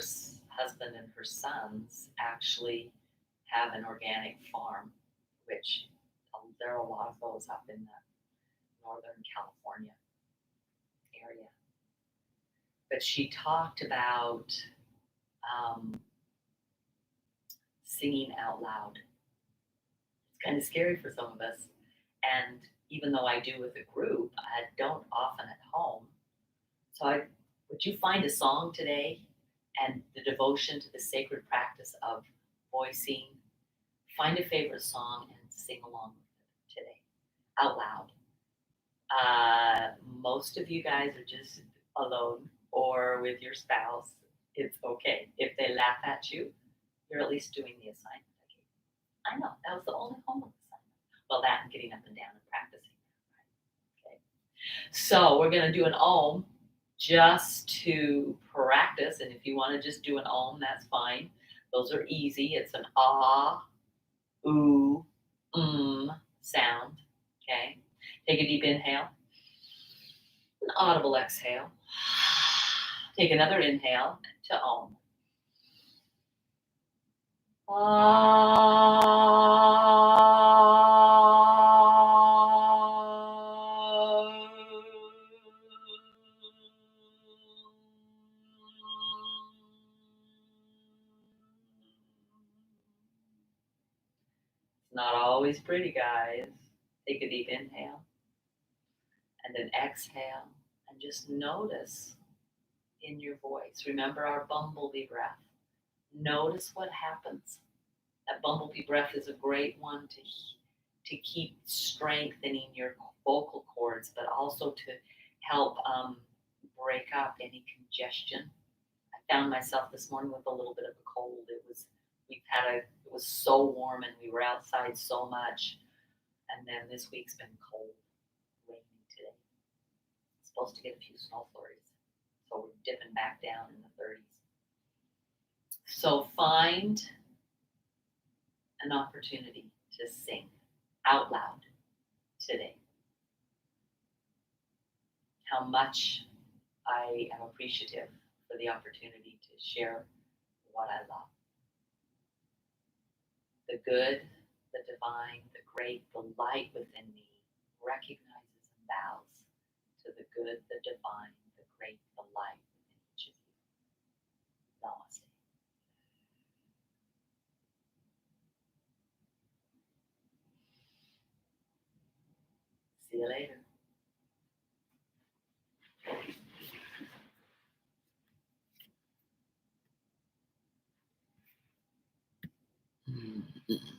husband and her sons actually have an organic farm, which there are a lot of those up in the Northern California area. But she talked about singing out loud. It's kind of scary for some of us. And even though I do with a group, I don't often at home. So would you find a song today and the devotion to the sacred practice of voicing? Find a favorite song and sing along with it today, out loud. Most of you guys are just alone or with your spouse. It's okay. If they laugh at you, you're at least doing the assignment. I know, that was the only homework assignment. Well, that and getting up and down and practicing. Right? Okay. So we're going to do an Om just to practice. And if you want to just do an Om, that's fine. Those are easy. It's an ah, ooh, sound. Okay. Take a deep inhale. An audible exhale. Take another inhale to Om. Not always pretty, guys. Take a deep inhale and then exhale and just notice in your voice. Remember our bumblebee breath. Notice what happens. That bumblebee breath is a great one to keep strengthening your vocal cords, but also to help break up any congestion. I found myself this morning with a little bit of a cold. It was so warm and we were outside so much. And then this week's been cold, rainy today. Supposed to get a few snow flurries. So we're dipping back down in the 30s. So find an opportunity to sing out loud today. How much I am appreciative for the opportunity to share what I love. The good, the divine, the great, the light within me recognizes and bows to the good, the divine, the great, the light within each of you. Namaste. See you later. Mm-hmm.